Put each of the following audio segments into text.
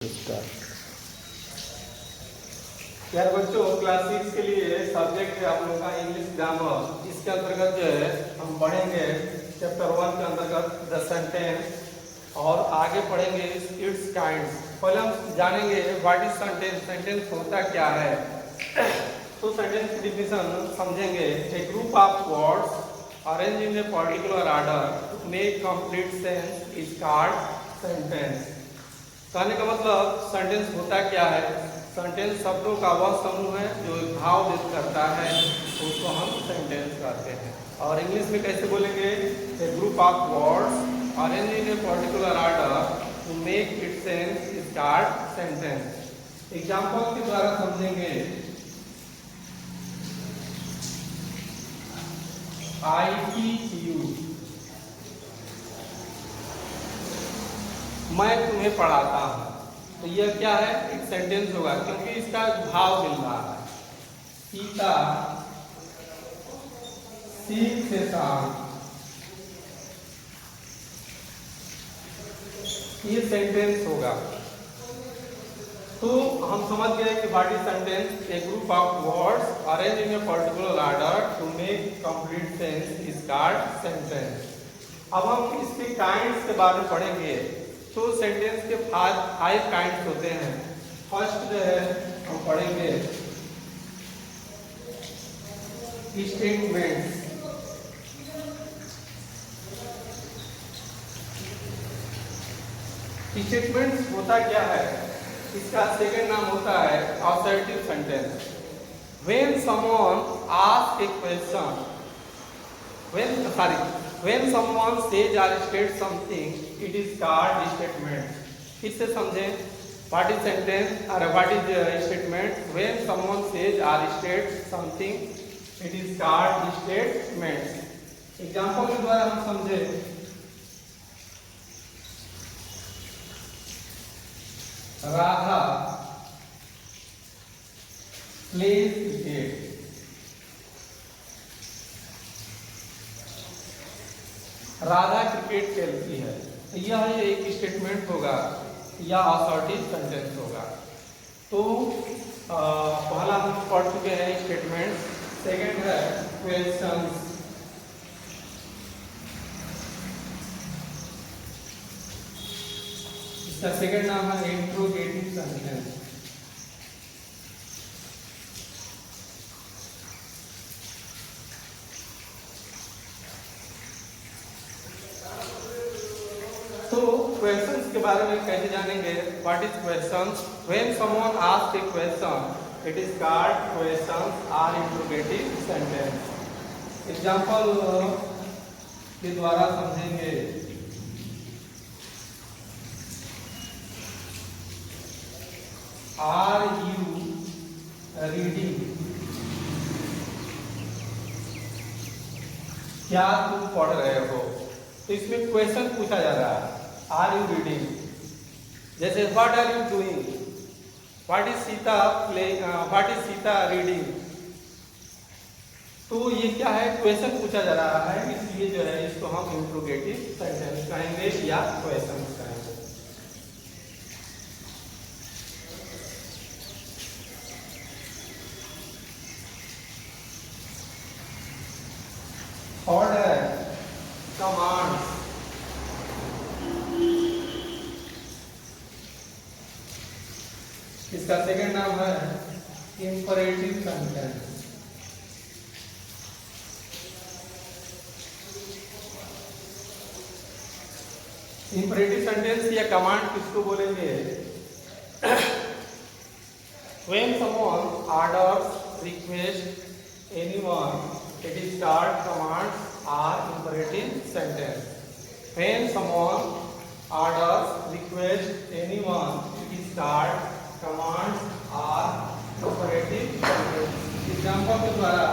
यार बच्चों, क्लास 6 के लिए सब्जेक्ट है आप लोगों का इंग्लिश ग्रामर। इसके अंतर्गत जो है हम पढ़ेंगे चैप्टर 1 के अंतर्गत द सेंटेंस और आगे पढ़ेंगे इट्स काइंड्स। पहले हम जानेंगे व्हाट इज सेंटेंस, सेंटेंस होता क्या है। तो सेंटेंस की डिफिनेशन समझेंगे। A group of words arrange in a particular order to make complete sense is called sentence. कहने का मतलब सेंटेंस होता क्या है। सेंटेंस शब्दों का वह समूह है जो एक भाव व्यक्त करता है, उसको हम सेंटेंस कहते हैं। और इंग्लिश में कैसे बोलेंगे? A group of words arrange in a particular order to make it sense is called sentence. Example के द्वारा समझेंगे। आई टीच यू, मैं तुम्हें पढ़ाता हूँ। तो यह क्या है? एक सेंटेंस होगा क्योंकि इसका भाव मिल रहा है। सीता सीख से शाम, ये सेंटेंस होगा। तो हम समझ गए कि what is sentence. A group of words arrange in a particular order to make complete sense is called sentence. अब हम इसके काइंड्स के बारे में पढ़ेंगे। तो सेंटेंस के 5 काइंड्स होते हैं। फर्स्ट जो है हम पढ़ेंगे स्टेटमेंट्स। स्टेटमेंट्स होता क्या है? इसका सेकंड नाम होता है assertive sentence. When someone ask A question, when someone says or states something, it is called statement. फिर से समझें, what is sentence और what is statement? When someone says or states something, it is called statement. Example के द्वारा हम समझें। Radha plays cricket, Radha cricket खेलती है। यह एक स्टेटमेंट होगा या असर्टिव सेंटेंस होगा। तो पहला हम पढ़ चुके हैं स्टेटमेंट। सेकंड है क्वेश्चंस। इसका सेकंड नाम है इंट्रोगेटिव सेंटेंस। तो क्वेश्चंस के बारे में कैसे जानेंगे? What is questions? When someone asks A question, it is called questions और इंट्रोगेटिव सेंटेंस। एग्जांपल के द्वारा समझेंगे। आर यू रीडिंग, क्या तुम पढ़ रहे हो? तो इसमें क्वेश्चन पूछा जा रहा है, आर यू रीडिंग। जैसे what are you doing, what is Sita playing, what is Sita reading. तो ये क्या है? क्वेश्चन पूछा जा रहा है, इसलिए जो है इसको हम इंट्रोगेटिव सेंटेंस कहेंगे या क्वेश्चन कहेंगे। थर्ड है कमांड। इसका सेकंड नाम है इंपरेटिव सेंटेंस। इंपरेटिव सेंटेंस या कमांड किसको बोलेंगे? When someone orders, requests anyone, it is called command or imperative sentence. When someone orders, requests anyone, it is called command or imperative sentence. Example के द्वारा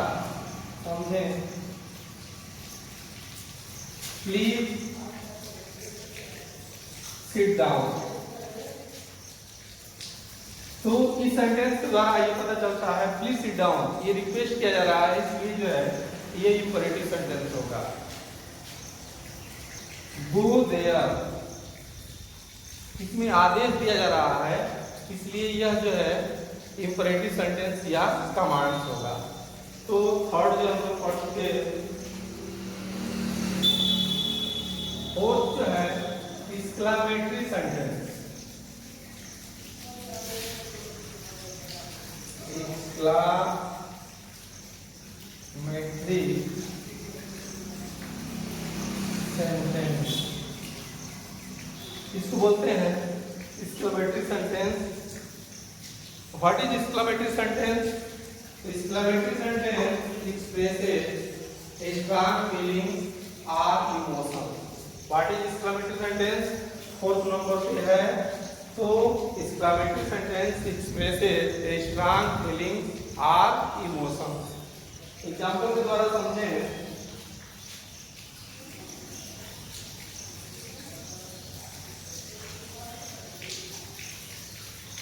समझें। Please sit down. तो इस sentence के द्वारा ये पता चलता है प्लीज सिट डाउन, ये रिक्वेस्ट किया जा रहा है, इसलिए जो है ये इंपरेटिव सेंटेंस होगा। गो देयर, इसमें आदेश दिया जा रहा है, इसलिए यह जो है इंपरेटिव सेंटेंस या कमांड्स होगा। तो थर्ड जो हम लोग पढ़ चुके, फोर्थ जो है एक्सक्लेमेटरी सेंटेंस। एक्सक्लेमेटरी सेंटेंस इसको बोलते हैं exclamatory sentence. What is exclamatory sentence? Exclamatory sentence expresses a strong feeling और emotion. What is exclamatory sentence? Fourth number पे है। तो exclamatory sentence expresses a strong feeling और इमोशन। एग्जांपल के द्वारा समझें।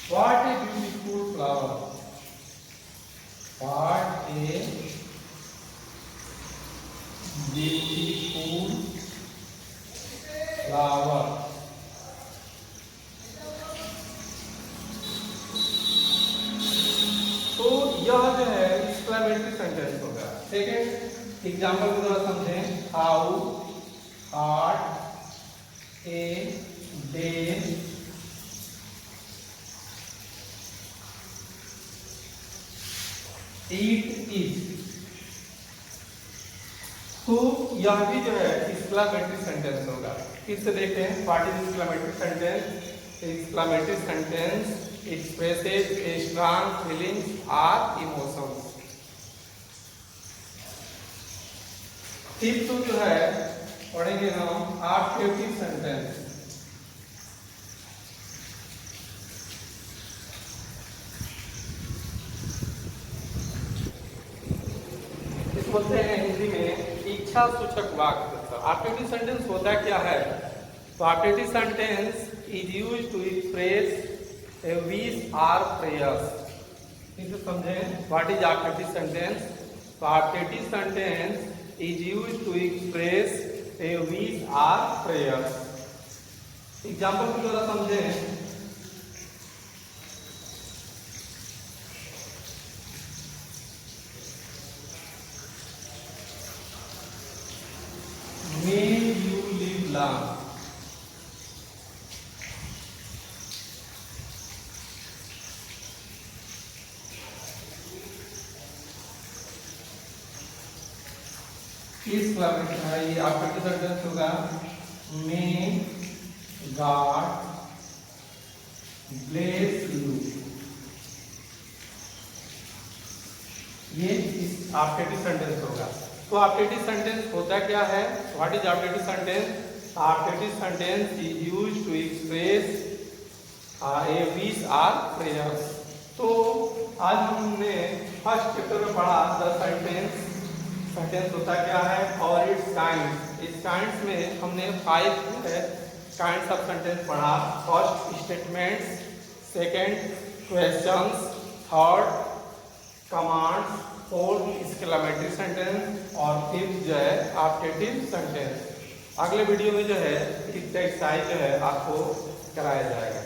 What a beautiful flower. What a beautiful flower. तो यह जो है एक्सक्लेमेटरी सेंटेंस होगा। सेकेंड एग्जांपल के द्वारा समझें। How hard a day it is. तो यह भी जो है एक्सक्लेमेटरी सेंटेंस होगा। फिर से देखें, what is exclamatory sentence? Exclamatory sentence expresses a strong feelings और इमोशंस। फिफ्थ जो है पढ़ेंगे हम ऑब्जेक्टिव सेंटेंस। बोलते हैं हिंदी में इच्छा सूचक वाक्य। ऑब्जेक्टिव सेंटेंस होता क्या है? तो objective sentence is used to express a wish और प्रेयर्स। इसे समझें, व्हाट इज ऑब्जेक्टिव सेंटेंस? तो objective sentence is used to express a wish और प्रेयर्स। एग्जांपल के द्वारा समझें। May you live long. इस ये आपका सेंटेंस होगा। May God bless you। ये इस ऑब्जेक्टिव सेंटेंस होगा। तो ऑब्जेक्टिव सेंटेंस होता क्या है? What is objective sentence? Objective sentence is used to express a wish और प्रेयर्स। तो आज हमने फर्स्ट चैप्टर में पढ़ा द सेंटेंस। सेंटेंस होता क्या है और इट्स काइंड्स। इस काइंड्स में हमने 5 काइंड्स ऑफ सेंटेंस पढ़ा। First statements, second questions, third commands, fourth exclamatory sentence और फिफ्थ जो है ऑब्जेक्टिव सेंटेंस। अगले वीडियो में जो है इसका एक्सरसाइज जो है आपको कराया जाएगा।